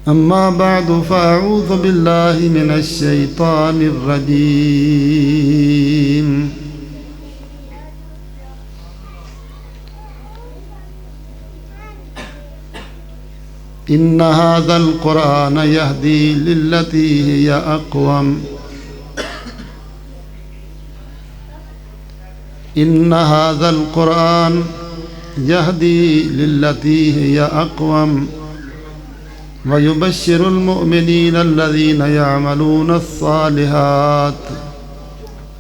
أما بعد فأعوذ بالله من الشيطان الرجيم. إن هذا القرآن يهدي للتي هي أقوم. إن هذا القرآن يهدي للتي هي أقوم ويبشر المؤمنين الذين يعملون الصالحات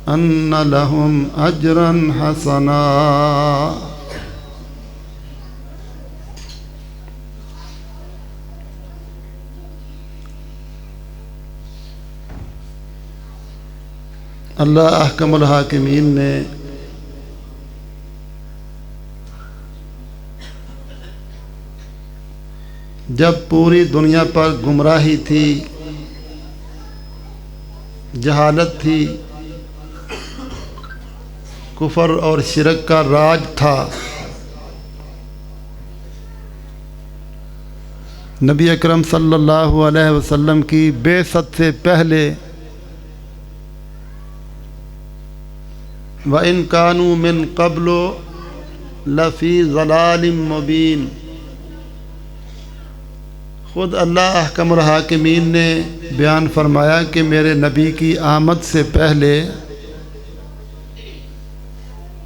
أن لهم أجرا حسنا. اللہ احکم الحاکمین نے جب پوری دنیا پر گمراہی تھی، جہالت تھی، کفر اور شرک کا راج تھا، نبی اکرم صلی اللہ علیہ وسلم کی بعثت سے پہلے وَإِن كَانُوا مِن قَبْلُ لَفِي ضَلَالٍ مُبِينٍ، خود اللہ احکم الحاکمین نے بیان فرمایا کہ میرے نبی کی آمد سے پہلے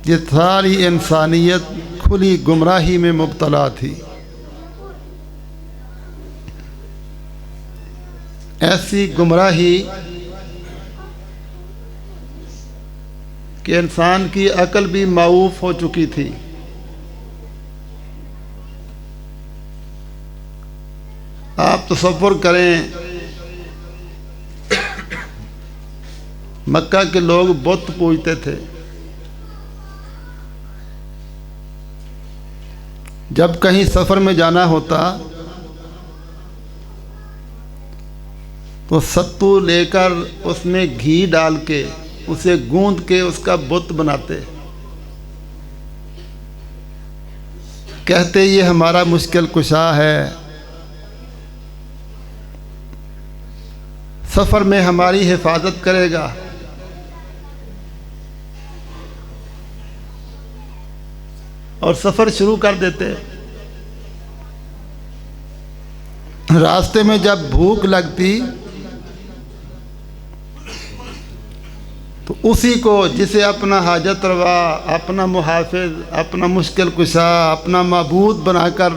یہ ساری انسانیت کھلی گمراہی میں مبتلا تھی، ایسی گمراہی کہ انسان کی عقل بھی معوف ہو چکی تھی۔ آپ تصور کریں، مکہ کے لوگ بت پوجتے تھے، جب کہیں سفر میں جانا ہوتا تو ستو لے کر اس میں گھی ڈال کے اسے گوندھ کے اس کا بت بناتے، کہتے یہ ہمارا مشکل کشا ہے، سفر میں ہماری حفاظت کرے گا۔ اور سفر شروع کر دیتے۔ راستے میں جب بھوک لگتی تو اسی کو جسے اپنا حاجت روا، اپنا محافظ، اپنا مشکل کشا، اپنا معبود بنا کر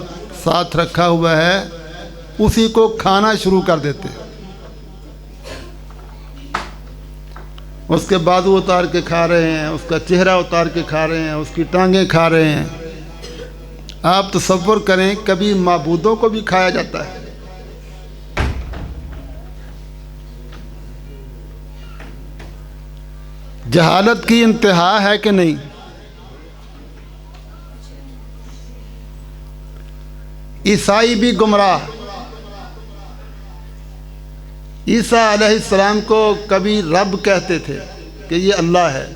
ساتھ رکھا ہوا ہے، اسی کو کھانا شروع کر دیتے۔ اس کے بازو اتار کے کھا رہے ہیں، اس کا چہرہ اتار کے کھا رہے ہیں، اس کی ٹانگیں کھا رہے ہیں۔ آپ تصور کریں، کبھی معبودوں کو بھی کھایا جاتا ہے۔ جہالت کی انتہا ہے کہ نہیں؟ عیسائی بھی گمراہ۔ عیسیٰ علیہ السلام کو کبھی رب کہتے تھے کہ یہ اللہ ہے۔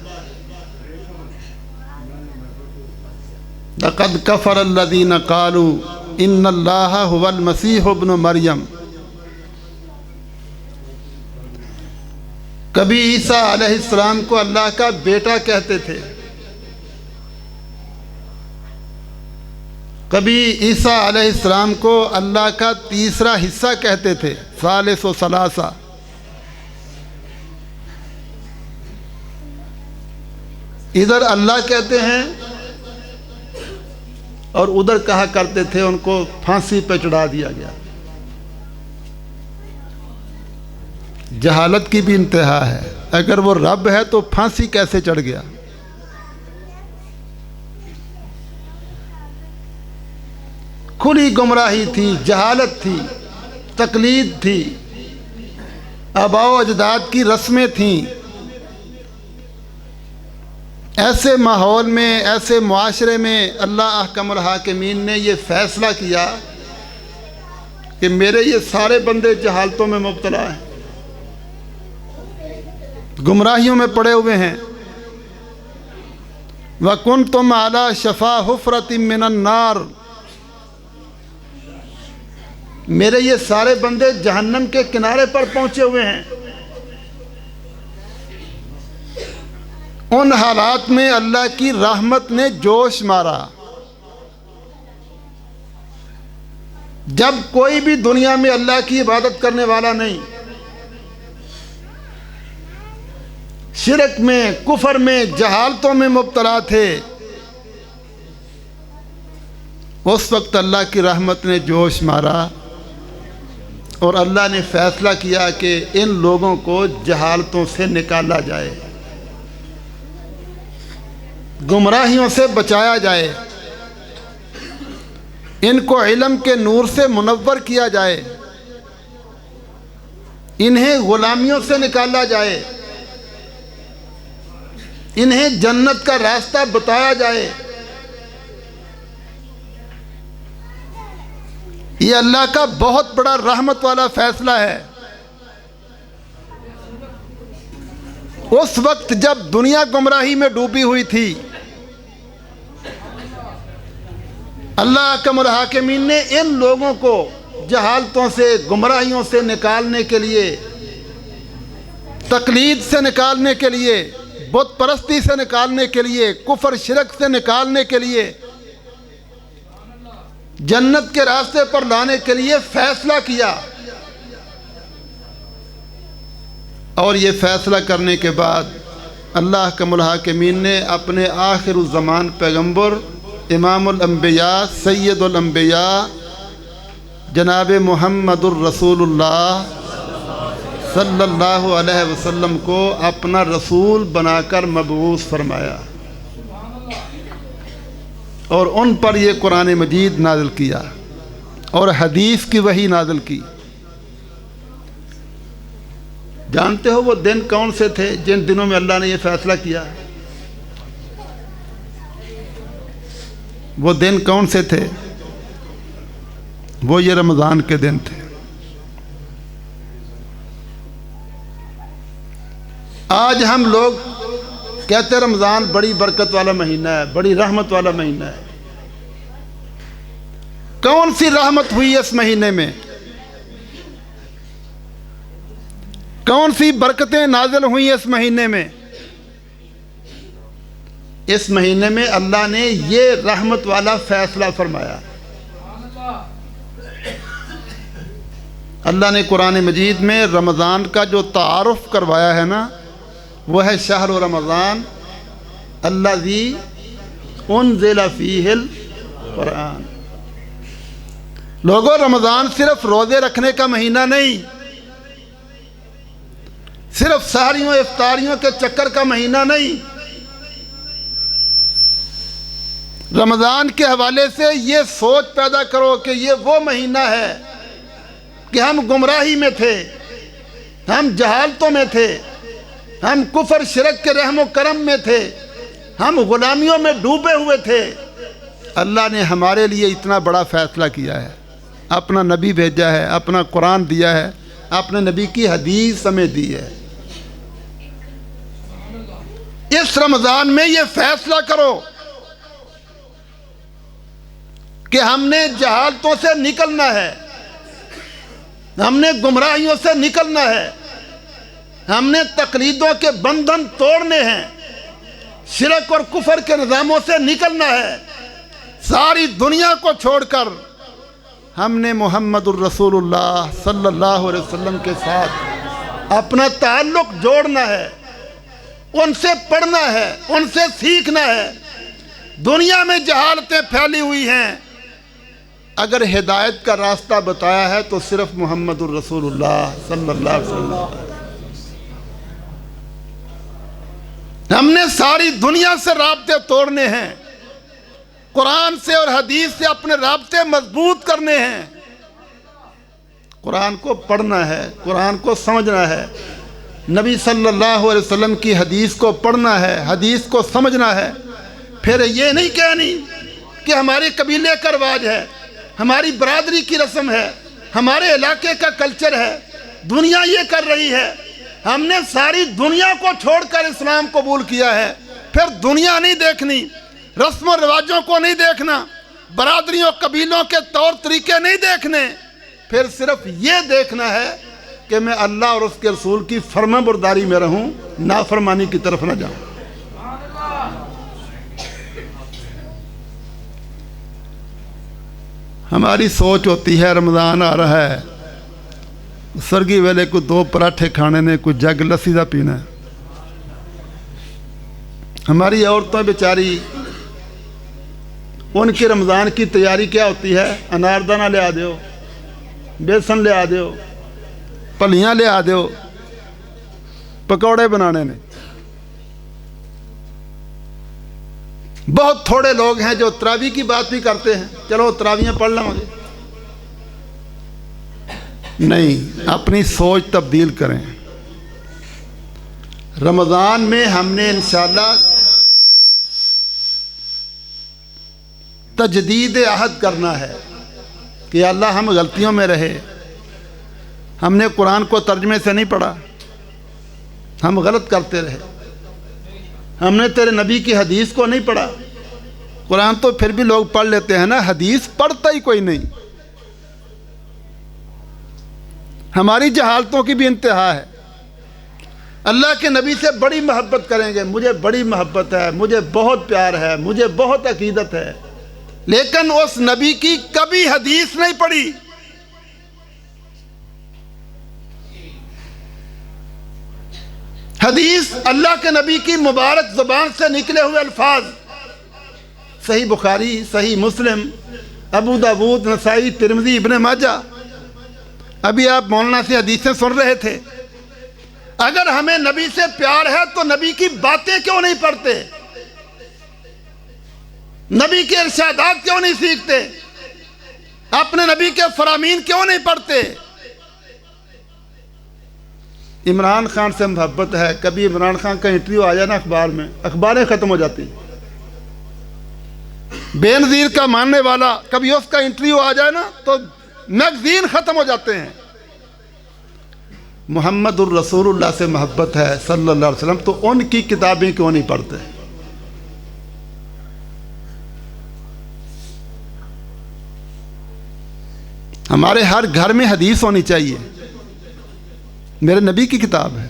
لَقَدْ كَفَرَ الَّذِينَ قَالُوا إِنَّ اللَّهَ هُوَ الْمَسِيحُ ابْنُ مریم۔ کبھی عیسیٰ علیہ السلام کو اللہ کا بیٹا کہتے تھے، کبھی عیسیٰ علیہ السلام کو اللہ کا تیسرا حصہ کہتے تھے، ثالث و ثلاثہ۔ ادھر اللہ کہتے ہیں اور ادھر کہا کرتے تھے، ان کو پھانسی پہ چڑھا دیا گیا۔ جہالت کی بھی انتہا ہے، اگر وہ رب ہے تو پھانسی کیسے چڑھ گیا؟ کھلی گمراہی تھی، جہالت تھی، تقلید تھی، آباء و اجداد کی رسمیں تھیں۔ ایسے ماحول میں، ایسے معاشرے میں اللہ احکم الحاکمین نے یہ فیصلہ کیا کہ میرے یہ سارے بندے جہالتوں میں مبتلا ہیں، گمراہیوں میں پڑے ہوئے ہیں۔ وَكُنْتُمْ عَلَى شَفَا حُفْرَةٍ مِّنَ النَّارِ، میرے یہ سارے بندے جہنم کے کنارے پر پہنچے ہوئے ہیں۔ ان حالات میں اللہ کی رحمت نے جوش مارا۔ جب کوئی بھی دنیا میں اللہ کی عبادت کرنے والا نہیں، شرک میں، کفر میں، جہالتوں میں مبتلا تھے، اس وقت اللہ کی رحمت نے جوش مارا اور اللہ نے فیصلہ کیا کہ ان لوگوں کو جہالتوں سے نکالا جائے، گمراہیوں سے بچایا جائے، ان کو علم کے نور سے منور کیا جائے، انہیں غلامیوں سے نکالا جائے، انہیں جنت کا راستہ بتایا جائے۔ یہ اللہ کا بہت بڑا رحمت والا فیصلہ ہے۔ اس وقت جب دنیا گمراہی میں ڈوبی ہوئی تھی، اللہ احکم الحاکمین نے ان لوگوں کو جہالتوں سے، گمراہیوں سے نکالنے کے لیے، تقلید سے نکالنے کے لیے، بت پرستی سے نکالنے کے لیے، کفر شرک سے نکالنے کے لیے، جنت کے راستے پر لانے کے لیے فیصلہ کیا۔ اور یہ فیصلہ کرنے کے بعد اللہ احکم الحاکمین نے اپنے آخر الزمان پیغمبر، امام الانبیاء، سید الانبیاء، جناب محمد الرسول اللہ صلی اللہ علیہ وسلم کو اپنا رسول بنا کر مبعوث فرمایا اور ان پر یہ قرآن مجید نازل کیا اور حدیث کی وحی نازل کی۔ جانتے ہو وہ دن کون سے تھے جن دنوں میں اللہ نے یہ فیصلہ کیا؟ وہ دن کون سے تھے؟ وہ یہ رمضان کے دن تھے۔ آج ہم لوگ کہتے ہیں رمضان بڑی برکت والا مہینہ ہے، بڑی رحمت والا مہینہ ہے۔ کون سی رحمت ہوئی اس مہینے میں؟ کون سی برکتیں نازل ہوئی اس مہینے میں؟ اس مہینے میں اللہ نے یہ رحمت والا فیصلہ فرمایا۔ اللہ نے قرآن مجید میں رمضان کا جو تعارف کروایا ہے نا، وہ ہے شہر رمضان الذی انزل فیہ القرآن۔ لوگوں، رمضان صرف روزے رکھنے کا مہینہ نہیں، صرف سحریوں افطاریوں کے چکر کا مہینہ نہیں۔ رمضان کے حوالے سے یہ سوچ پیدا کرو کہ یہ وہ مہینہ ہے کہ ہم گمراہی میں تھے، ہم جہالتوں میں تھے، ہم کفر شرک کے رحم و کرم میں تھے، ہم غلامیوں میں ڈوبے ہوئے تھے۔ اللہ نے ہمارے لیے اتنا بڑا فیصلہ کیا ہے، اپنا نبی بھیجا ہے، اپنا قرآن دیا ہے، اپنے نبی کی حدیث ہمیں دی ہے۔ اس رمضان میں یہ فیصلہ کرو کہ ہم نے جہالتوں سے نکلنا ہے، ہم نے گمراہیوں سے نکلنا ہے، ہم نے تقلیدوں کے بندھن توڑنے ہیں، شرک اور کفر کے نظاموں سے نکلنا ہے، ساری دنیا کو چھوڑ کر ہم نے محمد الرسول اللہ صلی اللہ علیہ وسلم کے ساتھ اپنا تعلق جوڑنا ہے، ان سے پڑھنا ہے، ان سے سیکھنا ہے۔ دنیا میں جہالتیں پھیلی ہوئی ہیں، اگر ہدایت کا راستہ بتایا ہے تو صرف محمد الرسول اللہ صلی اللہ علیہ وسلم۔ ہم نے ساری دنیا سے رابطے توڑنے ہیں، قرآن سے اور حدیث سے اپنے رابطے مضبوط کرنے ہیں۔ قرآن کو پڑھنا ہے، قرآن کو سمجھنا ہے، نبی صلی اللہ علیہ وسلم کی حدیث کو پڑھنا ہے، حدیث کو سمجھنا ہے۔ پھر یہ نہیں کہنی کہ ہمارے قبیلے کا رواج ہے، ہماری برادری کی رسم ہے، ہمارے علاقے کا کلچر ہے، دنیا یہ کر رہی ہے۔ ہم نے ساری دنیا کو چھوڑ کر اسلام قبول کیا ہے۔ پھر دنیا نہیں دیکھنی، رسم و رواجوں کو نہیں دیکھنا، برادریوں قبیلوں کے طور طریقے نہیں دیکھنے، پھر صرف یہ دیکھنا ہے کہ میں اللہ اور اس کے رسول کی فرما برداری میں رہوں، نافرمانی کی طرف نہ جاؤں۔ ہماری سوچ ہوتی ہے رمضان آ رہا ہے، سرگی ویلے کو 2 پراٹھے کھانے نے، کوئی جگ لسی دا پینا ہے۔ ہماری عورتیں بیچاری، ان کی رمضان کی تیاری کیا ہوتی ہے؟ اناردانہ لے آ دیو، بیسن لے آ دیو، پھلیاں لے آ دیو، پکوڑے بنانے نے۔ بہت تھوڑے لوگ ہیں جو تراویح کی بات بھی کرتے ہیں، چلو تراویحیں پڑھ لوں گے۔ نہیں، اپنی سوچ تبدیل کریں۔ رمضان میں ہم نے انشاءاللہ تجدید عہد کرنا ہے کہ اللہ ہم غلطیوں میں رہے، ہم نے قرآن کو ترجمے سے نہیں پڑھا، ہم غلط کرتے رہے، ہم نے تیرے نبی کی حدیث کو نہیں پڑھا۔ قرآن تو پھر بھی لوگ پڑھ لیتے ہیں نا، حدیث پڑھتا ہی کوئی نہیں۔ ہماری جہالتوں کی بھی انتہا ہے۔ اللہ کے نبی سے بڑی محبت کریں گے، مجھے بڑی محبت ہے، مجھے بہت پیار ہے، مجھے بہت عقیدت ہے، لیکن اس نبی کی کبھی حدیث نہیں پڑھی۔ حدیث اللہ کے نبی کی مبارک زبان سے نکلے ہوئے الفاظ، صحیح بخاری، صحیح مسلم، ابو داود، نسائی، ترمذی، ابن ماجہ۔ ابھی آپ مولانا سے حدیثیں سن رہے تھے۔ اگر ہمیں نبی سے پیار ہے تو نبی کی باتیں کیوں نہیں پڑھتے؟ نبی کے ارشادات کیوں نہیں سیکھتے؟ اپنے نبی کے فرامین کیوں نہیں پڑھتے؟ عمران خان سے محبت ہے، کبھی عمران خان کا انٹرویو آ جائے نا اخبار میں، اخباریں ختم ہو جاتی۔ بے نظیر کا ماننے والا، کبھی اس کا انٹرویو آ جائے نا تو میگزین ختم ہو جاتے ہیں۔ محمد الرسول اللہ سے محبت ہے صلی اللہ علیہ وسلم، تو ان کی کتابیں کیوں نہیں پڑھتے؟ ہمارے ہر گھر میں حدیث ہونی چاہیے، میرے نبی کی کتاب ہے،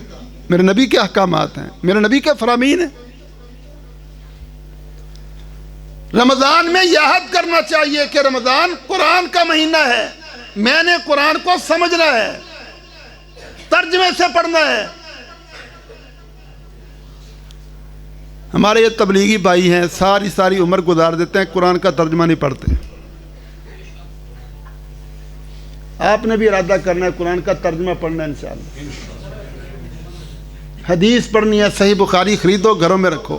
میرے نبی کے احکامات ہیں، میرے نبی کے فرامین ہیں۔ رمضان میں یہ عہد کرنا چاہیے کہ رمضان قرآن کا مہینہ ہے، میں نے قرآن کو سمجھنا ہے، ترجمے سے پڑھنا ہے۔ ہمارے یہ تبلیغی بھائی ہیں، ساری عمر گزار دیتے ہیں، قرآن کا ترجمہ نہیں پڑھتے۔ آپ نے بھی ارادہ کرنا ہے قرآن کا ترجمہ پڑھنا ہے انشاءاللہ۔ حدیث پڑھنی ہے، صحیح بخاری خریدو گھروں میں رکھو،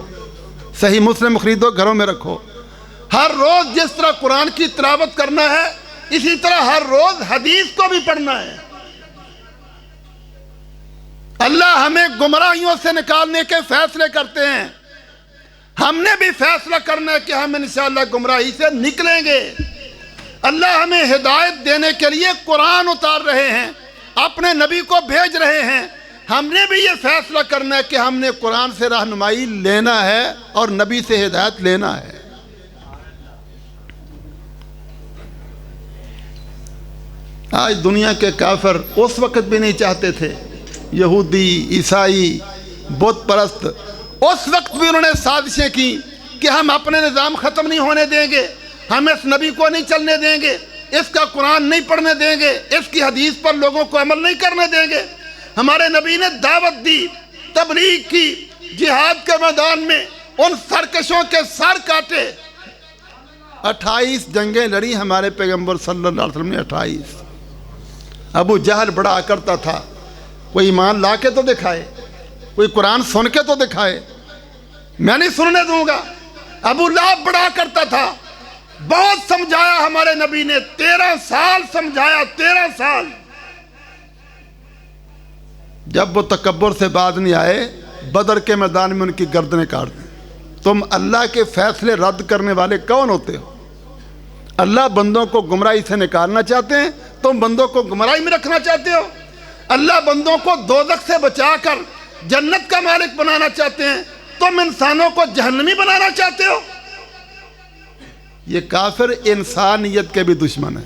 صحیح مسلم خریدو گھروں میں رکھو۔ ہر روز جس طرح قرآن کی تلاوت کرنا ہے، اسی طرح ہر روز حدیث کو بھی پڑھنا ہے۔ اللہ ہمیں گمراہیوں سے نکالنے کے فیصلے کرتے ہیں، ہم نے بھی فیصلہ کرنا ہے کہ ہم انشاءاللہ گمراہی سے نکلیں گے۔ اللہ ہمیں ہدایت دینے کے لیے قرآن اتار رہے ہیں، اپنے نبی کو بھیج رہے ہیں، ہم نے بھی یہ فیصلہ کرنا ہے کہ ہم نے قرآن سے رہنمائی لینا ہے اور نبی سے ہدایت لینا ہے۔ آج دنیا کے کافر اس وقت بھی نہیں چاہتے تھے، یہودی، عیسائی، بت پرست، اس وقت بھی انہوں نے سازشیں کی کہ ہم اپنے نظام ختم نہیں ہونے دیں گے، ہم اس نبی کو نہیں چلنے دیں گے، اس کا قرآن نہیں پڑھنے دیں گے، اس کی حدیث پر لوگوں کو عمل نہیں کرنے دیں گے۔ ہمارے نبی نے دعوت دی، تبلیغ کی، جہاد کے میدان میں ان سرکشوں کے سر کاٹے۔ 28 جنگیں لڑی ہمارے پیغمبر صلی اللہ علیہ وسلم نے، 28۔ ابو جہل بڑا کرتا تھا، کوئی ایمان لا کے تو دکھائے، کوئی قرآن سن کے تو دکھائے، میں نہیں سننے دوں گا۔ ابو لہب بڑا کرتا تھا، بہت سمجھایا ہمارے نبی نے، 13 سال سمجھایا، 13 سال۔ جب وہ تکبر سے باز نہیں آئے، بدر کے میدان میں ان کی گردنیں کاٹ دیں۔ تم اللہ کے فیصلے رد کرنے والے کون ہوتے ہو؟ اللہ بندوں کو گمراہی سے نکالنا چاہتے ہیں، تم بندوں کو گمراہی میں رکھنا چاہتے ہو۔ اللہ بندوں کو دوزخ سے بچا کر جنت کا مالک بنانا چاہتے ہیں، تم انسانوں کو جہنمی بنانا چاہتے ہو۔ یہ کافر انسانیت کے بھی دشمن ہے۔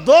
2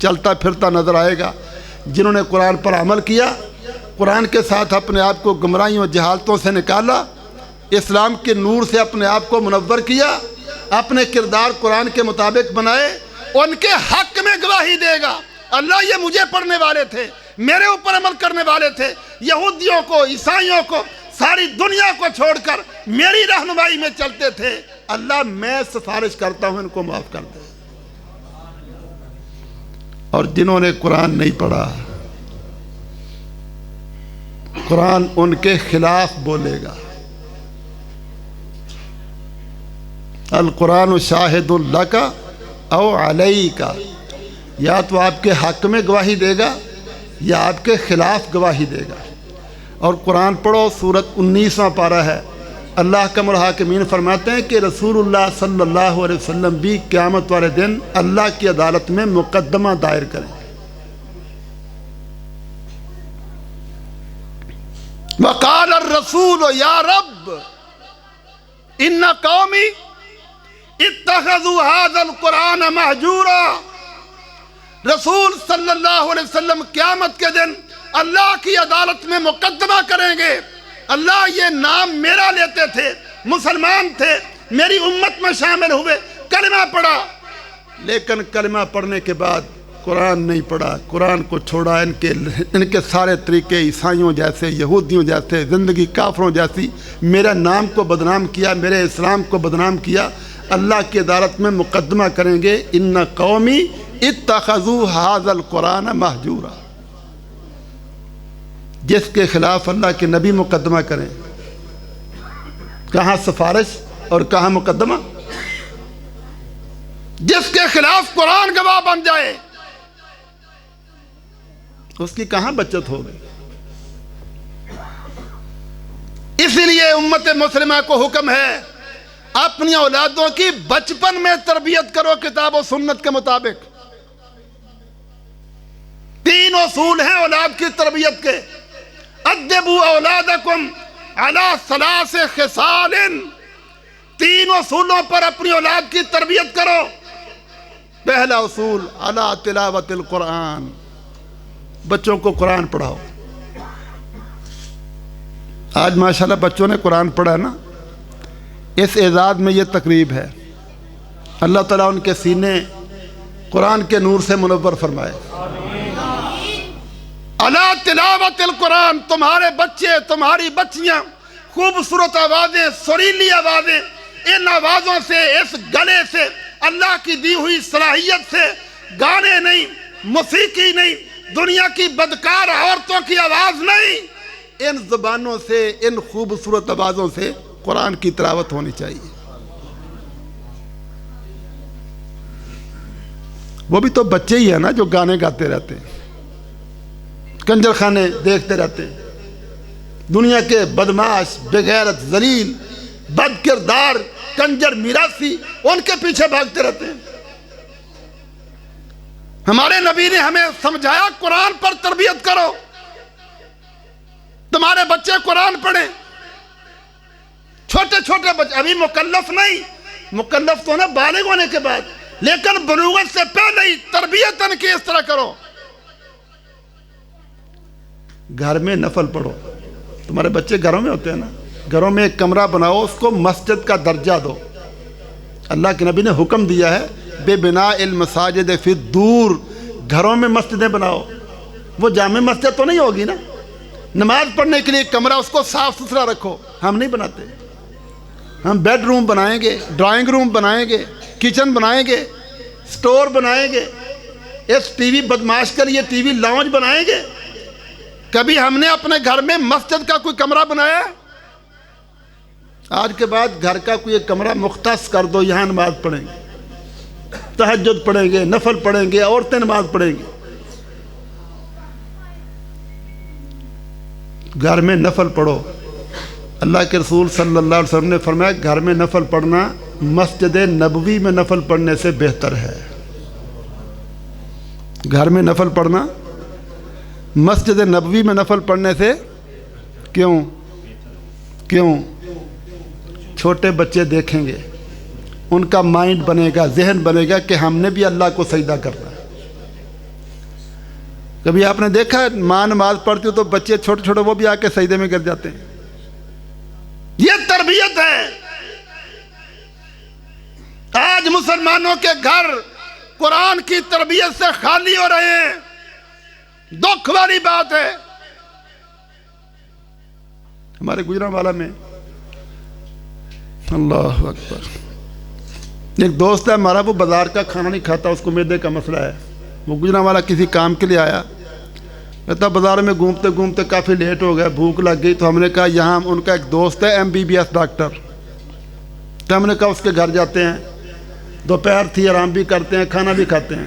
چلتا پھرتا نظر آئے گا۔ جنہوں نے قرآن پر عمل کیا، قرآن کے ساتھ اپنے آپ کو گمراہیوں جہالتوں سے نکالا، اسلام کے نور سے اپنے آپ کو منور کیا، اپنے کردار قرآن کے مطابق بنائے، ان کے حق میں گواہی دے گا اللہ یہ مجھے پڑھنے والے تھے، میرے اوپر عمل کرنے والے تھے، یہودیوں کو، عیسائیوں کو، ساری دنیا کو چھوڑ کر میری رہنمائی میں چلتے تھے، اللہ میں سفارش کرتا ہوں ان کو معاف کر دے۔ اور جنہوں نے قرآن نہیں پڑھا، قرآن ان کے خلاف بولے گا۔ القرآن شاہد لک او علیک، یا تو آپ کے حق میں گواہی دے گا یا آپ کے خلاف گواہی دے گا۔ اور قرآن پڑھو، سورت 19واں پارہ ہے، اللہ کم الحاکمین فرماتے ہیں کہ رسول اللہ صلی اللہ علیہ وسلم بھی قیامت والے دن اللہ کی عدالت میں مقدمہ دائر کریں۔ وقال الرسول یا رب ان قومی اتخذوا هذا القرآن مہجورا، رسول صلی اللہ علیہ وسلم قیامت کے دن اللہ کی عدالت میں مقدمہ کریں گے، اللہ یہ نام میرا لیتے تھے، مسلمان تھے، میری امت میں شامل ہوئے، کلمہ پڑھا، لیکن کلمہ پڑھنے کے بعد قرآن نہیں پڑھا، قرآن کو چھوڑا، ان کے سارے طریقے عیسائیوں جیسے، یہودیوں جیسے، زندگی کافروں جیسی، میرا نام کو بدنام کیا، میرے اسلام کو بدنام کیا، اللہ کی عدالت میں مقدمہ کریں گے ان قومی اتخذوا هذا القرآن مہجورا۔ جس کے خلاف اللہ کے نبی مقدمہ کریں، کہاں سفارش اور کہاں مقدمہ؟ جس کے خلاف قرآن گواہ بن جائے اس کی کہاں بچت ہوگی؟ اسی لیے امت مسلمہ کو حکم ہے اپنی اولادوں کی بچپن میں تربیت کرو کتاب و سنت کے مطابق۔ 3 اصول ہیں اولاد کی تربیت کے، ادبوا اولادکم علی 3 خصال، 3 اصولوں پر اپنی اولاد کی تربیت کرو۔ پہلا اصول علی تلاوت القرآن، بچوں کو قرآن پڑھاؤ۔ آج ماشاءاللہ بچوں نے قرآن پڑھا نا، اس اعزاز میں یہ تقریب ہے، اللہ تعالیٰ ان کے سینے قرآن کے نور سے منور فرمائے۔ علی تلاوت القرآن، تمہارے بچے، تمہاری بچیاں خوبصورت آوازیں، سریلی آوازیں، ان آوازوں سے، اس گلے سے، اللہ کی دی ہوئی صلاحیت سے، گانے نہیں، موسیقی نہیں، دنیا کی بدکار عورتوں کی آواز نہیں، ان زبانوں سے، ان خوبصورت آوازوں سے قرآن کی تلاوت ہونی چاہیے۔ وہ بھی تو بچے ہی ہیں نا جو گانے گاتے رہتے ہیں، کنجر خانے دیکھتے رہتے ہیں، دنیا کے بدماش، بغیرت، ذلیل، بد کردار، کنجر میراثی ان کے پیچھے بھاگتے رہتے ہیں۔ ہمارے نبی نے ہمیں سمجھایا قرآن پر تربیت کرو، تمہارے بچے قرآن پڑھیں، چھوٹے چھوٹے بچے، ابھی مکلف نہیں، مکلف تو نا بالغ ہونے کے بعد، لیکن بلوغت سے پہلے ہی تربیت ان کی اس طرح کرو۔ گھر میں نفل پڑھو، تمہارے بچے گھروں میں ہوتے ہیں نا، گھروں میں ایک کمرہ بناؤ، اس کو مسجد کا درجہ دو۔ اللہ کے نبی نے حکم دیا ہے بے بناء المساجد فی الدور، گھروں میں مسجدیں بناؤ۔ وہ جامع مسجد تو نہیں ہوگی نا، نماز پڑھنے کے لیے کمرہ اس کو صاف ستھرا رکھو۔ ہم نہیں بناتے، ہم بیڈ روم بنائیں گے، ڈرائنگ روم بنائیں گے، کچن بنائیں گے، سٹور بنائیں گے، اس ٹی وی بدماش کے لیے ٹی وی لاؤنج بنائیں گے۔ کبھی ہم نے اپنے گھر میں مسجد کا کوئی کمرہ بنایا؟ آج کے بعد گھر کا کوئی ایک کمرہ مختص کر دو، یہاں نماز پڑھیں گے، تہجد پڑھیں گے، نفل پڑھیں گے، عورتیں نماز پڑھیں گی۔ گھر میں نفل پڑھو۔ اللہ کے رسول صلی اللہ علیہ وسلم نے فرمایا گھر میں نفل پڑھنا مسجد نبوی میں نفل پڑھنے سے بہتر ہے۔ گھر میں نفل پڑھنا مسجد نبوی میں نفل پڑھنے سے کیوں؟ چھوٹے بچے دیکھیں گے، ان کا مائنڈ بنے گا، ذہن بنے گا کہ ہم نے بھی اللہ کو سجدہ کرنا ہے۔ کبھی آپ نے دیکھا ماں نماز پڑھتی ہو تو بچے چھوٹے چھوٹے وہ بھی آ کے سجدے میں گر جاتے ہیں. یہ تربیت ہے. آج مسلمانوں کے گھر قرآن کی تربیت سے خالی ہو رہے ہیں. دکھ والی بات ہے. ہمارے گجرانوالہ میں اللہ اکبر ایک دوست ہے ہمارا, وہ بازار کا کھانا نہیں کھاتا, اس کو معدے کا مسئلہ ہے. وہ گجرانوالہ کسی کام کے لیے آیا, کہتا بازار میں گھومتے گھومتے کافی لیٹ ہو گیا, بھوک لگ گئی. تو ہم نے کہا یہاں ان کا ایک دوست ہے MBBS ڈاکٹر, تو ہم نے کہا اس کے گھر جاتے ہیں, دوپہر تھی, آرام بھی کرتے ہیں, کھانا بھی کھاتے ہیں.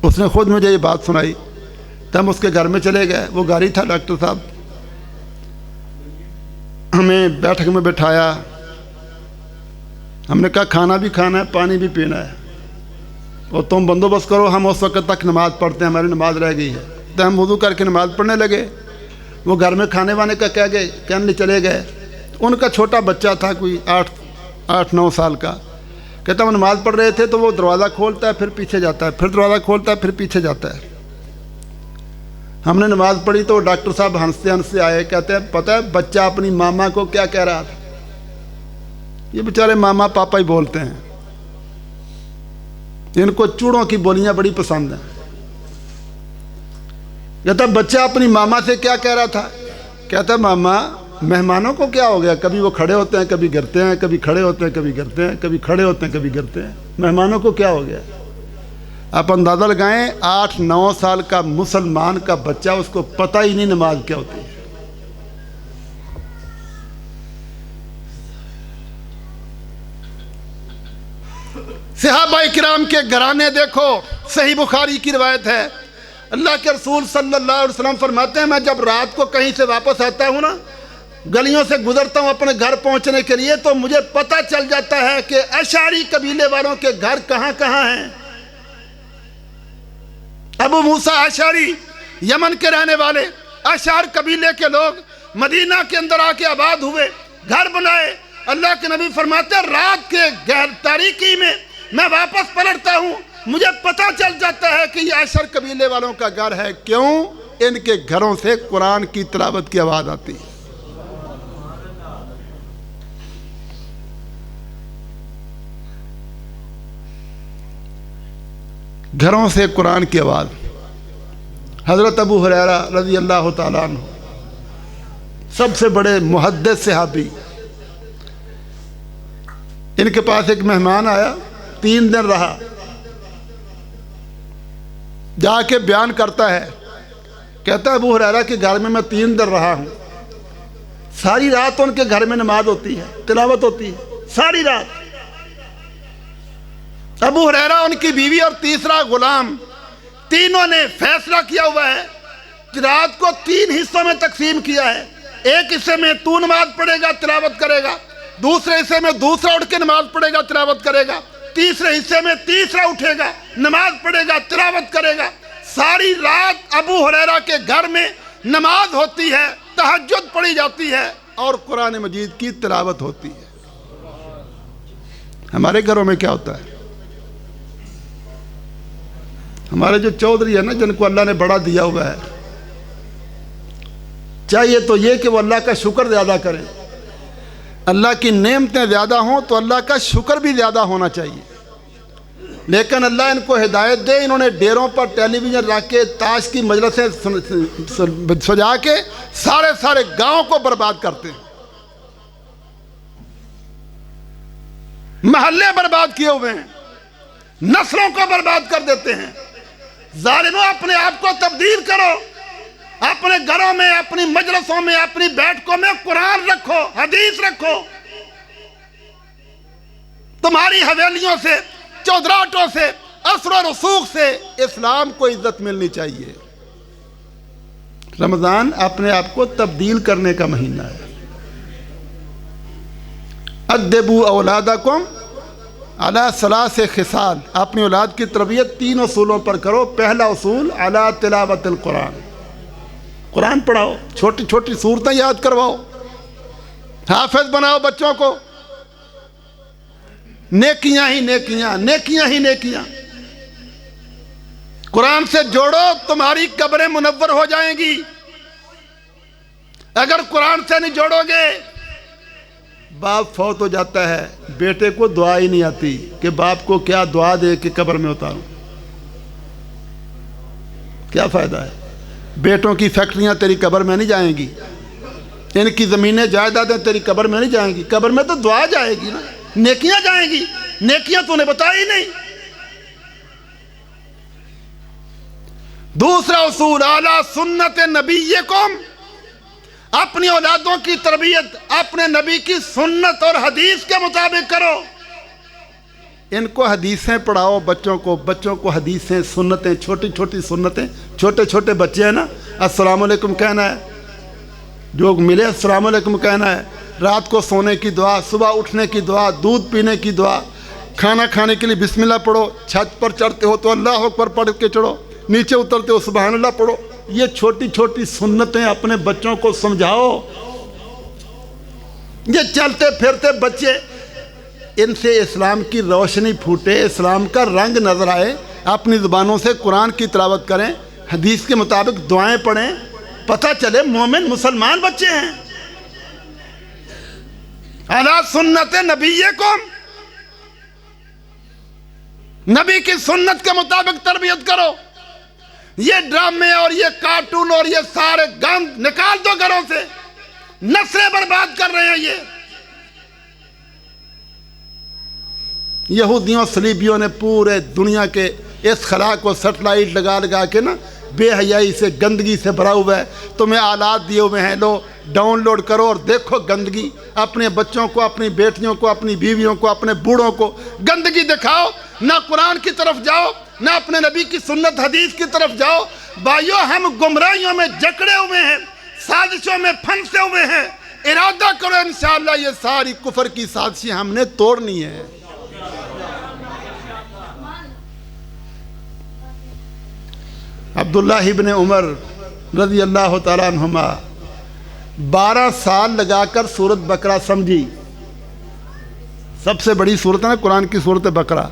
اس نے خود مجھے یہ بات سنائی. تو ہم اس کے گھر میں چلے گئے. وہ گھر ہی تھا ڈاکٹر صاحب. ہمیں بیٹھک میں بٹھایا. ہم نے کہا کھانا بھی کھانا ہے, پانی بھی پینا ہے, اور تم بندوبست کرو, ہم اس وقت تک نماز پڑھتے ہیں, ہماری نماز رہ گئی ہے. تو ہم وضو کر کے نماز پڑھنے لگے. وہ گھر میں کھانے وانے کا کہنے لیے چلے گئے. ان کا چھوٹا بچہ تھا, کوئی 8-9 سال کا. کہتا ہم نماز پڑھ رہے تھے تو وہ دروازہ کھولتا ہے, پھر پیچھے جاتا ہے, پھر دروازہ کھولتا ہے, پھر پیچھے جاتا ہے. ہم نے نماز پڑھی تو ڈاکٹر صاحب ہنستے ہنستے آئے, کہتے ہیں پتہ ہے بچہ اپنی ماما کو کیا کہہ رہا تھا؟ یہ بیچارے ماما پاپا ہی بولتے ہیں, ان کو چوڑوں کی بولیاں بڑی پسند ہیں. کہتا بچہ اپنی ماما سے کیا کہہ رہا تھا؟ کہتا ماما مہمانوں کو کیا ہو گیا, کبھی وہ کھڑے ہوتے ہیں کبھی گرتے ہیں, کبھی کھڑے ہوتے ہیں کبھی گرتے ہیں, کبھی کھڑے ہوتے ہیں کبھی گرتے ہیں, مہمانوں کو کیا ہو گیا؟ آپ اندازہ لگائیں 8-9 سال کا مسلمان کا بچہ, اس کو پتہ ہی نہیں نماز کیا ہوتی ہے. صحابہ کرام کے گھرانے دیکھو. صحیح بخاری کی روایت ہے, اللہ کے رسول صلی اللہ علیہ وسلم فرماتے ہیں میں جب رات کو کہیں سے واپس آتا ہوں نا, گلیوں سے گزرتا ہوں اپنے گھر پہنچنے کے لیے, تو مجھے پتہ چل جاتا ہے کہ اشعری قبیلے والوں کے گھر کہاں کہاں ہیں. ابو موسیٰ اشعری یمن کے رہنے والے, اشعر قبیلے کے لوگ مدینہ کے اندر آ کے آباد ہوئے, گھر بنائے. اللہ کے نبی فرماتے ہیں رات کے گہر تاریکی میں میں واپس پلٹتا ہوں, مجھے پتہ چل جاتا ہے کہ یہ اشعر قبیلے والوں کا گھر ہے. کیوں؟ ان کے گھروں سے قرآن کی تلاوت کی آواز آتی ہے. گھروں سے قرآن کی آواز. حضرت ابو ہریرہ رضی اللہ تعالیٰ عنہ سب سے بڑے محدث صحابی, ان کے پاس ایک مہمان آیا, 3 دن رہا. جا کے بیان کرتا ہے, کہتا ہے ابو ہریرہ کے گھر میں 3 دن رہا ہوں. ساری رات ان کے گھر میں نماز ہوتی ہے, تلاوت ہوتی ہے ساری رات. ابو ہریرہ, ان کی بیوی اور تیسرا غلام, تینوں نے فیصلہ کیا ہوا ہے کہ رات کو 3 حصوں میں تقسیم کیا ہے. ایک حصے میں تو نماز پڑھے گا, تلاوت کرے گا. دوسرے حصے میں دوسرا اٹھ کے نماز پڑھے گا, تلاوت کرے گا. تیسرے حصے میں تیسرا اٹھے گا, نماز پڑھے گا, تلاوت کرے گا. ساری رات ابو ہریرہ کے گھر میں نماز ہوتی ہے, تہجد پڑھی جاتی ہے, اور قرآن مجید کی تلاوت ہوتی ہے. ہمارے گھروں میں کیا ہوتا ہے؟ ہمارے جو چودھری ہیں نا, جن کو اللہ نے بڑا دیا ہوا ہے, چاہیے تو یہ کہ وہ اللہ کا شکر زیادہ کریں. اللہ کی نعمتیں زیادہ ہوں تو اللہ کا شکر بھی زیادہ ہونا چاہیے. لیکن اللہ ان کو ہدایت دے, انہوں نے ڈیروں پر ٹیلی ویژن رکھ کے تاش کی مجلسیں سجا کے سارے گاؤں کو برباد کرتے ہیں, محلے برباد کیے ہوئے ہیں, نسلوں کو برباد کر دیتے ہیں. ظالموں, اپنے آپ کو تبدیل کرو. اپنے گھروں میں, اپنی مجلسوں میں, اپنی بیٹھکوں میں قرآن رکھو, حدیث رکھو. تمہاری حویلیوں سے, چودراہٹوں سے, اثر و رسوخ سے اسلام کو عزت ملنی چاہیے. رمضان اپنے آپ کو تبدیل کرنے کا مہینہ ہے. ادبوا اولادکم علی 3 خصال, اپنی اولاد کی تربیت 3 اصولوں پر کرو. پہلا اصول علی تلاوت القرآن, قرآن پڑھاؤ, چھوٹی چھوٹی صورتیں یاد کرواؤ, حافظ بناؤ بچوں کو. نیکیاں ہی نیکیاں, نیکیاں ہی نیکیاں. قرآن سے جوڑو، تمہاری قبریں منور ہو جائیں گی۔ اگر قرآن سے نہیں جوڑو گے، باپ فوت ہو جاتا ہے، بیٹے کو دعا ہی نہیں آتی کہ باپ کو کیا دعا دے کہ قبر میں اتاروں۔ کیا فائدہ ہے؟ بیٹوں کی فیکٹریاں تیری قبر میں نہیں جائیں گی، ان کی زمینیں جائیدادیں تیری قبر میں نہیں جائیں گی، قبر میں تو دعا جائے گی نا، نیکیاں جائیں گی، نیکیاں تو نے بتائی نہیں۔ دوسرا اصول، اعلیٰ سنت نبیکم، اپنی اولادوں کی تربیت اپنے نبی کی سنت اور حدیث کے مطابق کرو۔ ان کو حدیثیں پڑھاؤ بچوں کو حدیثیں، سنتیں، چھوٹی چھوٹی سنتیں۔ چھوٹے چھوٹے بچے ہیں نا، السلام علیکم کہنا ہے، جو ملے السلام علیکم کہنا ہے، رات کو سونے کی دعا، صبح اٹھنے کی دعا، دودھ پینے کی دعا، کھانا کھانے کے لیے بسم اللہ پڑھو، چھت پر چڑھتے ہو تو اللہ اکبر پڑھ کے چڑھو، نیچے اترتے ہو سبحان اللہ پڑھو۔ یہ چھوٹی چھوٹی سنتیں اپنے بچوں کو سمجھاؤ۔ یہ چلتے پھرتے بچے، ان سے اسلام کی روشنی پھوٹے، اسلام کا رنگ نظر آئے، اپنی زبانوں سے قرآن کی تلاوت کریں، حدیث کے مطابق دعائیں پڑھیں، پتہ چلے مومن مسلمان بچے ہیں۔ علی سنت نبیکم، نبی کی سنت کے مطابق تربیت کرو۔ یہ ڈرامے اور یہ کارٹون اور یہ سارے گند نکال دو گھروں سے، نسلیں برباد کر رہے ہیں۔ یہ یہودیوں صلیبیوں نے پورے دنیا کے اس خلا کو سیٹلائٹ لگا کے نا بے حیائی سے، گندگی سے بھرا ہوا ہے۔ تمہیں آلات دیے ہوئے ہیں، لو ڈاؤن لوڈ کرو اور دیکھو گندگی۔ اپنے بچوں کو، اپنی بیٹیوں کو، اپنی بیویوں کو، اپنے بوڑھوں کو گندگی دکھاؤ، نہ قرآن کی طرف جاؤ، نہ اپنے نبی کی سنت حدیث کی طرف جاؤ۔ بھائیو، ہم گمراہیوں میں جکڑے ہوئے ہیں، سازشوں میں پھنسے ہوئے ہیں۔ ارادہ کرو انشاءاللہ یہ ساری کفر کی سازشیں ہم نے توڑنی ہے۔ عبداللہ ابن عمر رضی اللہ تعالیٰ عنہما 12 سال لگا کر سورۃ بقرہ سمجھی۔ سب سے بڑی سورت ہے نا قرآن کی سورۃ بقرہ،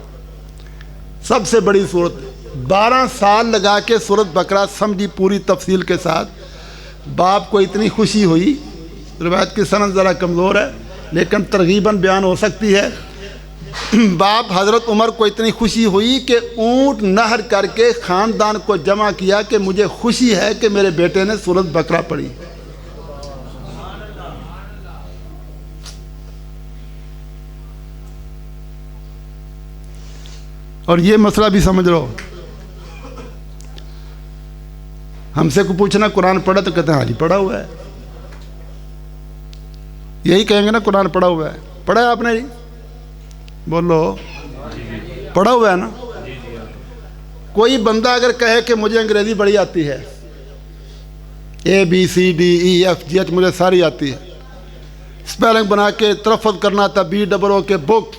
سب سے بڑی سورت۔ 12 سال لگا کے سورۃ بقرہ سمجھی پوری تفصیل کے ساتھ۔ باپ کو اتنی خوشی ہوئی، روایت کی سند ذرا کمزور ہے لیکن ترغیباً بیان ہو سکتی ہے۔ باپ حضرت عمر کو اتنی خوشی ہوئی کہ اونٹ نہر کر کے خاندان کو جمع کیا کہ مجھے خوشی ہے کہ میرے بیٹے نے سورۃ بقرہ پڑھی۔ اور یہ مسئلہ بھی سمجھ لو، ہم سے کو پوچھنا قرآن پڑھا تو کہتے ہیں ہاں جی پڑھا ہوا ہے، یہی کہیں گے نا قرآن پڑھا ہوا ہے۔ پڑھا ہے آپ نے جی؟ بولو پڑھا ہوا ہے نا۔ کوئی بندہ اگر کہے کہ مجھے انگریزی بڑی آتی ہے، ABCDEF GH مجھے ساری آتی ہے، سپیلنگ بنا کے تلفظ کرنا تھا BOO کے بک،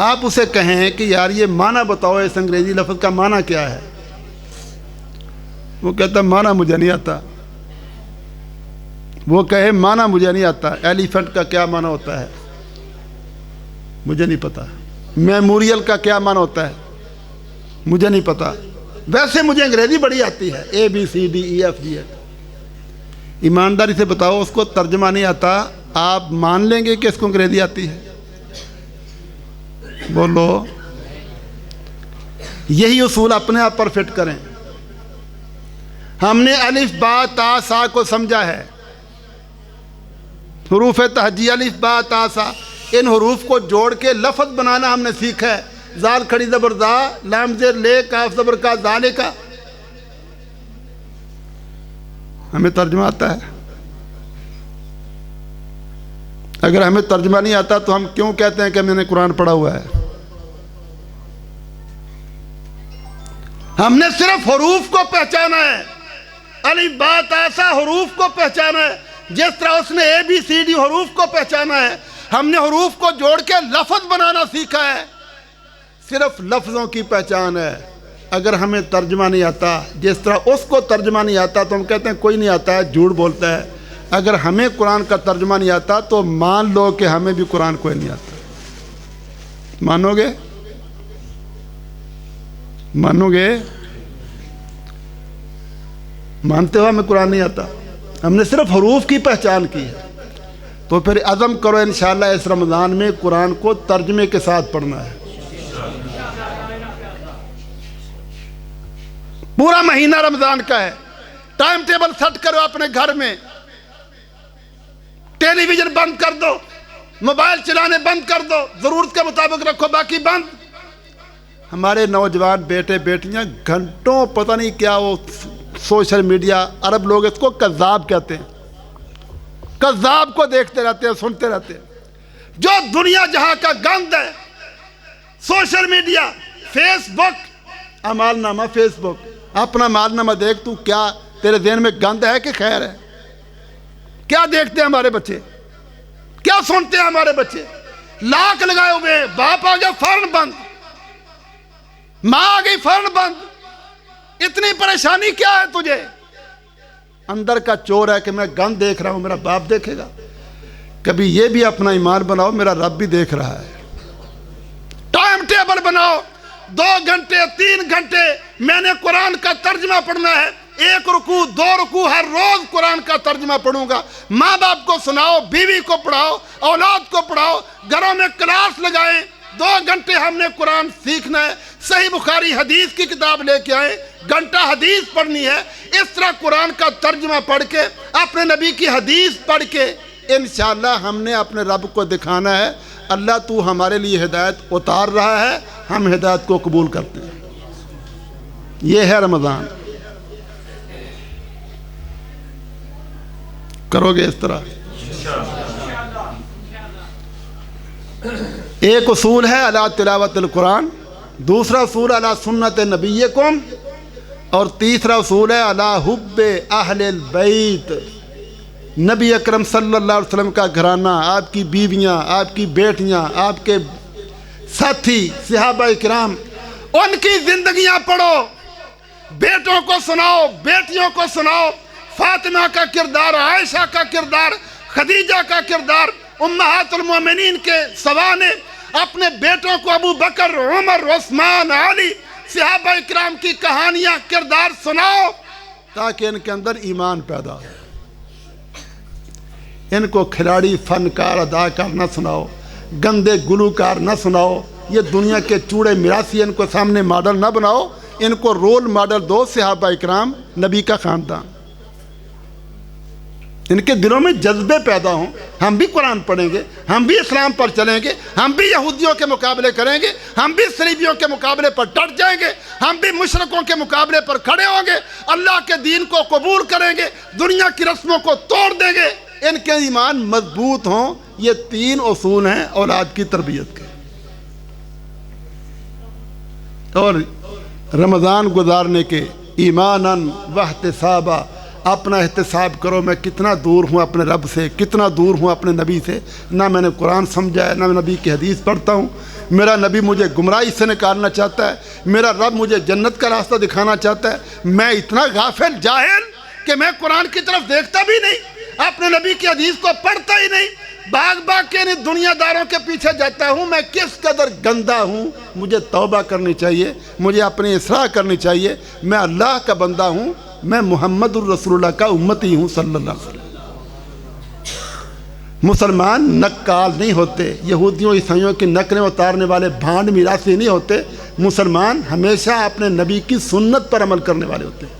آپ اسے کہیں کہ یار یہ معنی بتاؤ اس انگریزی لفظ کا معنی کیا ہے، وہ کہتا معنی مجھے نہیں آتا۔ وہ کہے معنی مجھے نہیں آتا، ایلیفنٹ کا کیا معنی ہوتا ہے مجھے نہیں پتا، میموریل کا کیا معنی ہوتا ہے مجھے نہیں پتا، ویسے مجھے انگریزی بڑی آتی ہے ABCDEF GH۔ ایمانداری سے بتاؤ اس کو ترجمہ نہیں آتا، آپ مان لیں گے کہ اس کو انگریزی آتی ہے؟ بولو۔ یہی اصول اپنے آپ پر فٹ کریں۔ ہم نے الف با تا سا کو سمجھا ہے، حروف تہجیہ الف با تا سا، ان حروف کو جوڑ کے لفظ بنانا ہم نے سیکھا ہے۔ زال کھڑی زبر زا، لام زیر لے، کاف زبر کا، زالے کا، ہمیں ترجمہ آتا ہے۔ اگر ہمیں ترجمہ نہیں آتا تو ہم کیوں کہتے ہیں کہ میں نے قرآن پڑھا ہوا ہے؟ ہم نے صرف حروف کو پہچانا ہے، الف با تا سا حروف کو پہچانا ہے، جس طرح اس نے ABCD حروف کو پہچانا ہے۔ ہم نے حروف کو جوڑ کے لفظ بنانا سیکھا ہے، صرف لفظوں کی پہچان ہے۔ اگر ہمیں ترجمہ نہیں آتا، جس طرح اس کو ترجمہ نہیں آتا تو ہم کہتے ہیں کوئی نہیں آتا ہے، جھوٹ بولتا ہے۔ اگر ہمیں قرآن کا ترجمہ نہیں آتا تو مان لو کہ ہمیں بھی قرآن کوئی نہیں آتا۔ مانو گے؟ مانو گے؟ مانتے ہو ہمیں قرآن نہیں آتا؟ ہم نے صرف حروف کی پہچان کی ہے. تو پھر عزم کرو انشاءاللہ اس رمضان میں قرآن کو ترجمے کے ساتھ پڑھنا ہے. پورا مہینہ رمضان کا ہے. ٹائم ٹیبل سیٹ کرو اپنے گھر میں. ٹیلی ویژن بند کر دو, موبائل چلانے بند کر دو, ضرورت کے مطابق رکھو, باقی بند. ہمارے نوجوان بیٹے بیٹیاں گھنٹوں پتہ نہیں کیا وہ سوشل میڈیا, عرب لوگ اس کو کذاب کہتے ہیں, کذاب کو دیکھتے رہتے ہیں, سنتے رہتے ہیں. جو دنیا جہاں کا گند ہے, سوشل میڈیا, فیس بک, اعمال نامہ فیس بک, اپنا مال نامہ دیکھ تو کیا تیرے ذہن میں گند ہے کہ خیر ہے؟ کیا دیکھتے ہیں ہمارے بچے, کیا سنتے ہیں ہمارے بچے؟ لاک لگائے ہوئے, باپ آ گیا فوراً بند, ماں آ گئی فوراً بند. اتنی پریشانی کیا ہے تجھے؟ اندر کا چور ہے کہ میں گند دیکھ رہا ہوں, میرا باپ دیکھے گا. کبھی یہ بھی اپنا ایمان بناؤ, میرا رب بھی دیکھ رہا ہے. ٹائم ٹیبل بناؤ, 2 گھنٹے 3 گھنٹے میں نے قرآن کا ترجمہ پڑھنا ہے. 1 رکوع 2 رکوع ہر روز قرآن کا ترجمہ پڑھوں گا. ماں باپ کو سناؤ, بیوی کو پڑھاؤ, اولاد کو پڑھاؤ, گھروں میں کلاس لگائیں. 2 گھنٹے ہم نے قرآن سیکھنا ہے. صحیح بخاری حدیث کی کتاب لے کے آئیں, گھنٹہ حدیث پڑھنی ہے. اس طرح قرآن کا ترجمہ پڑھ کے, اپنے نبی کی حدیث پڑھ کے انشاءاللہ ہم نے اپنے رب کو دکھانا ہے اللہ تو ہمارے لیے ہدایت اتار رہا ہے, ہم ہدایت کو قبول کرتے ہیں. یہ ہے رمضان. کرو گے اس طرح؟ ایک اصول ہے علی تلاوت القرآن, دوسرا اصول علی سنت نبیکم, اور تیسرا اصول ہے علی حب اہل البیت. نبی اکرم صلی اللہ علیہ وسلم کا گھرانہ, آپ کی بیویاں, آپ کی بیٹیاں, آپ کے ساتھی صحابہ کرام, ان کی زندگیاں پڑھو, بیٹوں کو سناؤ, بیٹیوں کو سناؤ. فاطمہ کا کردار, عائشہ کا کردار, خدیجہ کا کردار, امہات المومنین کے سوانے, اپنے بیٹوں کو ابو بکر, عمر, عثمان, علی, صحابہ اکرام کی کہانیاں, کردار سناؤ تاکہ ان کے اندر ایمان پیدا ہو. ان کو کھلاڑی, فنکار, اداکار نہ سناؤ, گندے گلوکار نہ سناؤ, یہ دنیا کے چوڑے میراثی, ان کو سامنے ماڈل نہ بناؤ. ان کو رول ماڈل دو, صحابہ اکرام, نبی کا خاندان. ان کے دلوں میں جذبے پیدا ہوں, ہم بھی قرآن پڑھیں گے, ہم بھی اسلام پر چلیں گے, ہم بھی یہودیوں کے مقابلے کریں گے, ہم بھی صلیبیوں کے مقابلے پر ڈٹ جائیں گے, ہم بھی مشرکوں کے مقابلے پر کھڑے ہوں گے, اللہ کے دین کو قبول کریں گے, دنیا کی رسموں کو توڑ دیں گے. ان کے ایمان مضبوط ہوں. یہ 3 اصول ہیں اولاد کی تربیت کے. اور رمضان گزارنے کے ایماناً واحتسابا, اپنا احتساب کرو, میں کتنا دور ہوں اپنے رب سے, کتنا دور ہوں اپنے نبی سے. نہ میں نے قرآن سمجھا ہے, نہ میں نبی کی حدیث پڑھتا ہوں. میرا نبی مجھے گمراہی سے نکالنا چاہتا ہے, میرا رب مجھے جنت کا راستہ دکھانا چاہتا ہے. میں اتنا غافل جاہل کہ میں قرآن کی طرف دیکھتا بھی نہیں, اپنے نبی کی حدیث کو پڑھتا ہی نہیں, بھاگ کے ان دنیا داروں کے پیچھے جاتا ہوں. میں کس قدر گندا ہوں. مجھے توبہ کرنی چاہیے, مجھے اپنی اصلاح کرنی چاہیے. میں اللہ کا بندہ ہوں, میں محمد الرسول اللہ کا امتی ہوں صلی اللہ علیہ وسلم. مسلمان نکال نہیں ہوتے, یہودیوں عیسائیوں کی نقلیں اتارنے والے بھانڈ میراثی نہیں ہوتے. مسلمان ہمیشہ اپنے نبی کی سنت پر عمل کرنے والے ہوتے ہیں.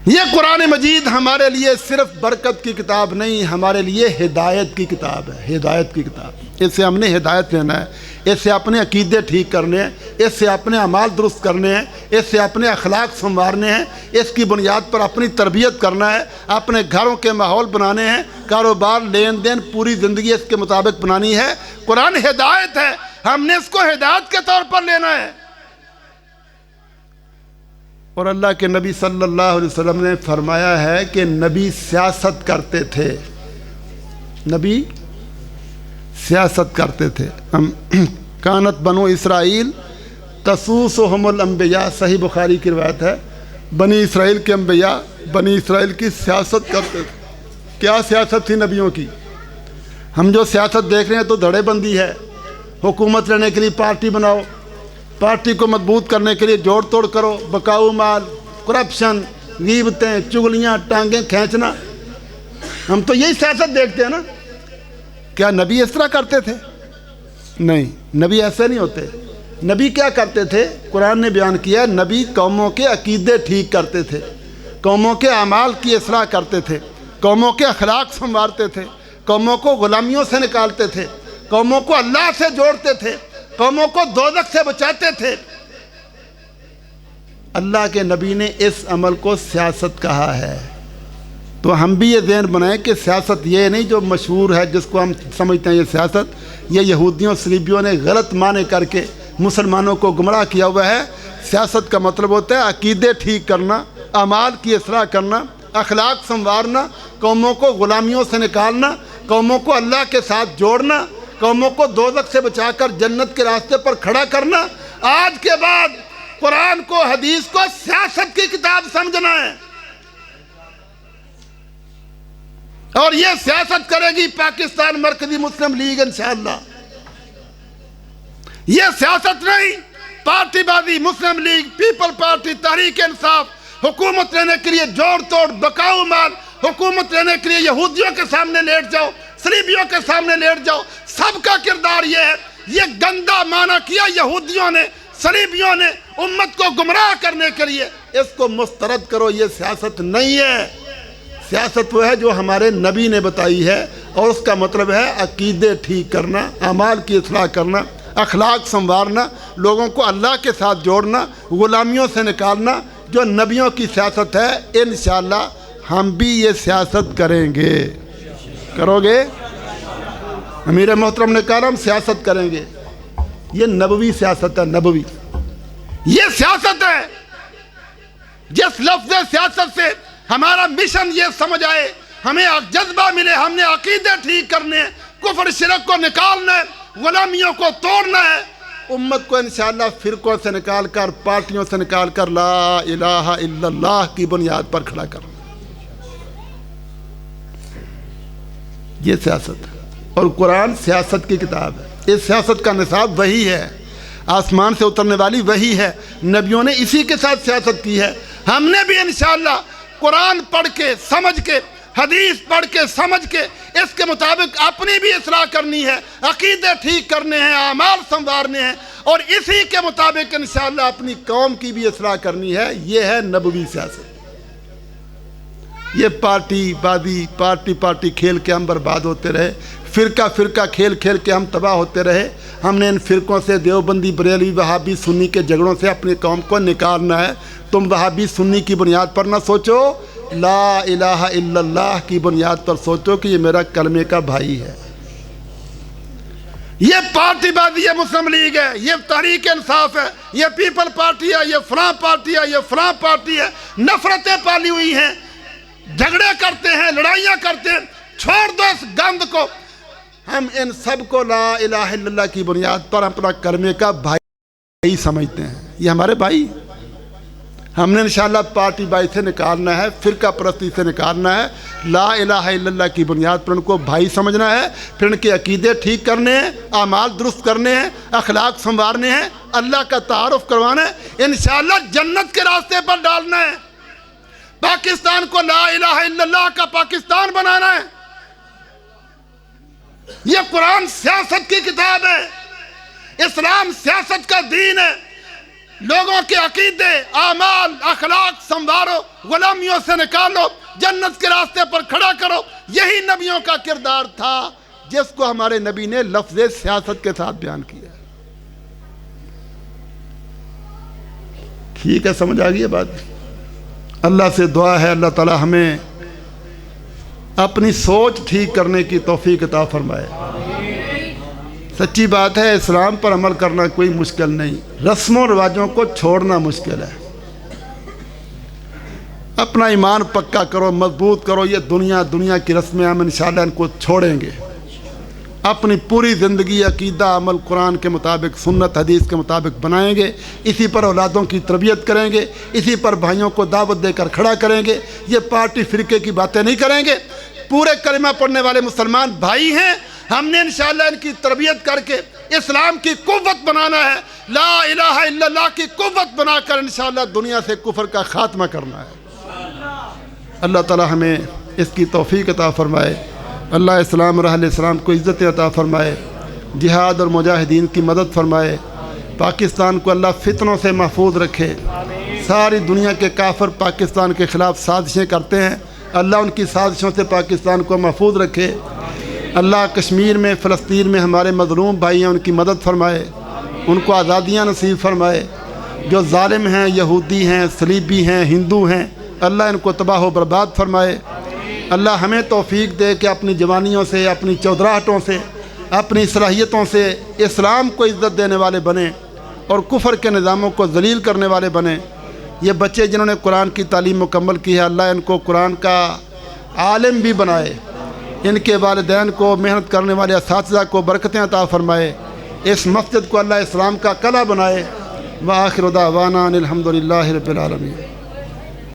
یہ قرآن مجید ہمارے لیے صرف برکت کی کتاب نہیں, ہمارے لیے ہدایت کی کتاب ہے. ہدایت کی کتاب, اس سے ہم نے ہدایت لینا ہے, اس سے اپنے عقیدے ٹھیک کرنے ہیں, اس سے اپنے اعمال درست کرنے ہیں, اس سے اپنے اخلاق سنوارنے ہیں, اس کی بنیاد پر اپنی تربیت کرنا ہے, اپنے گھروں کے ماحول بنانے ہیں, کاروبار, لین دین, پوری زندگی اس کے مطابق بنانی ہے. قرآن ہدایت ہے, ہم نے اس کو ہدایت کے طور پر لینا ہے. اور اللہ کے نبی صلی اللہ علیہ وسلم نے فرمایا ہے کہ نبی سیاست کرتے تھے, نبی سیاست کرتے تھے. کانت بنو اسرائیل تسوسہم الانبیاء, صحیح بخاری کی روایت ہے. بنی اسرائیل کے انبیاء بنی اسرائیل کی سیاست کرتے تھے. کیا سیاست تھی نبیوں کی؟ ہم جو سیاست دیکھ رہے ہیں تو دھڑے بندی ہے، حکومت لینے کے لیے پارٹی بناؤ، پارٹی کو مضبوط کرنے کے لیے جوڑ توڑ کرو، بکاؤ مال، کرپشن، غیبتیں، چغلیاں، ٹانگیں کھینچنا، ہم تو یہی سیاست دیکھتے ہیں نا۔ کیا نبی اس طرح کرتے تھے؟ نہیں، نبی ایسے نہیں ہوتے۔ نبی کیا کرتے تھے؟ قرآن نے بیان کیا، نبی قوموں کے عقیدے ٹھیک کرتے تھے، قوموں کے اعمال کی اصلاح کرتے تھے، قوموں کے اخلاق سنوارتے تھے، قوموں کو غلامیوں سے نکالتے تھے، قوموں کو اللہ سے جوڑتے تھے، قوموں کو دوزخ سے بچاتے تھے۔ اللہ کے نبی نے اس عمل کو سیاست کہا ہے۔ تو ہم بھی یہ ذہن بنائیں کہ سیاست یہ نہیں جو مشہور ہے، جس کو ہم سمجھتے ہیں یہ سیاست، یہ یہودیوں صلیبیوں نے غلط معنی کر کے مسلمانوں کو گمراہ کیا ہوا ہے۔ سیاست کا مطلب ہوتا ہے عقیدے ٹھیک کرنا، اعمال کی اصلاح کرنا، اخلاق سنوارنا، قوموں کو غلامیوں سے نکالنا، قوموں کو اللہ کے ساتھ جوڑنا، قوموں کو دوزخ سے بچا کر جنت کے راستے پر کھڑا کرنا۔ آج کے بعد قرآن کو، حدیث کو سیاست کی کتاب سمجھنا ہے، اور یہ سیاست کرے گی پاکستان مرکزی مسلم لیگ انشاءاللہ۔ یہ سیاست نہیں، پارٹی بازی، مسلم league, people party, Tehreek Insaf, حکومت لینے کے لیے جوڑ توڑ، بکاؤ مال، حکومت لینے کے لیے یہودیوں کے سامنے لیٹ جاؤ، صلیبیوں کے سامنے لیٹ جاؤ، سب کا کردار یہ ہے۔ یہ گندا معنی کیا یہودیوں نے، صلیبیوں نے، امت کو گمراہ کرنے کے لیے، اس کو مسترد کرو، یہ سیاست نہیں ہے۔ سیاست وہ ہے جو ہمارے نبی نے بتائی ہے، اور اس کا مطلب ہے عقیدے ٹھیک کرنا، اعمال کی اصلاح کرنا، اخلاق سنوارنا، لوگوں کو اللہ کے ساتھ جوڑنا، غلامیوں سے نکالنا، جو نبیوں کی سیاست ہے۔ انشاءاللہ ہم بھی یہ سیاست کریں گے۔ کرو گے؟ امیر محترم نے کہا ہم سیاست کریں گے۔ یہ نبوی سیاست ہے، نبوی یہ سیاست ہے۔ جس لفظ سیاست سے ہمارا مشن یہ سمجھ آئے، ہمیں جذبہ ملے، ہم نے عقیدے ٹھیک کرنے ہیں، کفر شرک کو نکالنا ہے، غلامیوں کو توڑنا ہے، امت کو انشاءاللہ فرقوں سے نکال کر، پارٹیوں سے نکال کر لا الہ الا اللہ کی بنیاد پر کھڑا کرنا، یہ سیاست ہے۔ اور قرآن سیاست کی کتاب ہے۔ اس سیاست کا نصاب وہی ہے، آسمان سے اترنے والی وہی ہے، نبیوں نے اسی کے ساتھ سیاست کی ہے۔ ہم نے بھی انشاءاللہ قرآن پڑھ کے سمجھ کے، حدیث پڑھ کے سمجھ کے، اس کے مطابق اپنی بھی اصلاح کرنی ہے، عقیدے ٹھیک کرنے ہیں، اعمال سنوارنے ہیں، اور اسی کے مطابق انشاءاللہ اپنی قوم کی بھی اصلاح کرنی ہے۔ یہ ہے نبوی سیاست۔ یہ پارٹی بازی، پارٹی کھیل کے ہم برباد ہوتے رہے، فرقہ کھیل کے ہم تباہ ہوتے رہے۔ ہم نے ان فرقوں سے، دیوبندی، بریلوی، وہابی، سنی کے جھگڑوں سے اپنی قوم کو نکالنا ہے۔ تم وہابی سنی کی بنیاد پر نہ سوچو، لا الہ الا اللہ کی بنیاد پر سوچو کہ یہ میرا کلمے کا بھائی ہے۔ یہ پارٹی بازی، یہ مسلم لیگ ہے، یہ تحریک انصاف ہے، یہ پیپل پارٹی ہے، یہ فلاں پارٹی ہے، یہ فلاں پارٹی ہے، نفرتیں پالی ہوئی ہیں، جھگڑے کرتے ہیں، لڑائیاں کرتے ہیں۔ چھوڑ دو اس گند کو۔ ہم ان سب کو لا الہ الا اللہ کی بنیاد پر اپنا کلمے کا بھائی سمجھتے ہیں، یہ ہمارے بھائی۔ ہم نے انشاءاللہ پارٹی بائی سے نکالنا ہے، فرقہ پرستی سے نکالنا ہے، لا الہ الا اللہ کی بنیاد پر ان کو بھائی سمجھنا ہے، پھر ان کے عقیدے ٹھیک کرنے ہیں، اعمال درست کرنے ہیں، اخلاق سنوارنے ہیں، اللہ کا تعارف کروانا ہے، انشاءاللہ جنت کے راستے پر ڈالنا ہے، پاکستان کو لا الہ الا اللہ کا پاکستان بنانا ہے۔ یہ قرآن سیاست کی کتاب ہے، اسلام سیاست کا دین ہے۔ لوگوں کے عقیدے، اعمال، اخلاق سنوارو، غلامیوں سے نکالو، جنت کے راستے پر کھڑا کرو، یہی نبیوں کا کردار تھا، جس کو ہمارے نبی نے لفظ سیاست کے ساتھ بیان کیا۔ ٹھیک ہے، سمجھ آ گئی ہے بات؟ اللہ سے دعا ہے اللہ تعالی ہمیں اپنی سوچ ٹھیک کرنے کی توفیق عطا فرمائے۔ سچی بات ہے، اسلام پر عمل کرنا کوئی مشکل نہیں، رسم و رواجوں کو چھوڑنا مشکل ہے۔ اپنا ایمان پکا کرو، مضبوط کرو۔ یہ دنیا کی رسمیں ہم انشاءاللہ ان کو چھوڑیں گے، اپنی پوری زندگی عقیدہ عمل قرآن کے مطابق، سنت حدیث کے مطابق بنائیں گے، اسی پر اولادوں کی تربیت کریں گے، اسی پر بھائیوں کو دعوت دے کر کھڑا کریں گے۔ یہ پارٹی فرقے کی باتیں نہیں کریں گے۔ پورے کلمہ پڑھنے والے مسلمان بھائی ہیں، ہم نے انشاءاللہ ان کی تربیت کر کے اسلام کی قوت بنانا ہے، لا الہ الا اللہ کی قوت بنا کر انشاءاللہ دنیا سے کفر کا خاتمہ کرنا ہے۔ اللہ تعالی ہمیں اس کی توفیق عطا فرمائے، اللہ اسلام اور اہل اسلام کو عزت عطا فرمائے، جہاد اور مجاہدین کی مدد فرمائے، پاکستان کو اللہ فتنوں سے محفوظ رکھے۔ ساری دنیا کے کافر پاکستان کے خلاف سازشیں کرتے ہیں، اللہ ان کی سازشوں سے پاکستان کو محفوظ رکھے۔ اللہ کشمیر میں، فلسطین میں ہمارے مظلوم بھائی ہیں، ان کی مدد فرمائے، ان کو آزادیاں نصیب فرمائے۔ جو ظالم ہیں، یہودی ہیں، صلیبی ہیں، ہندو ہیں، اللہ ان کو تباہ و برباد فرمائے۔ اللہ ہمیں توفیق دے کہ اپنی جوانیوں سے، اپنی چودراہٹوں سے، اپنی صلاحیتوں سے اسلام کو عزت دینے والے بنیں اور کفر کے نظاموں کو ذلیل کرنے والے بنیں۔ یہ بچے جنہوں نے قرآن کی تعلیم مکمل کی ہے، اللہ ان کو قرآن کا عالم بھی بنائے، ان کے والدین کو، محنت کرنے والے اساتذہ کو برکتیں عطا فرمائے، اس مسجد کو اللہ اسلام کا قلعہ بنائے۔ وآخر دعوانا ان الحمد للہ رب العالمین۔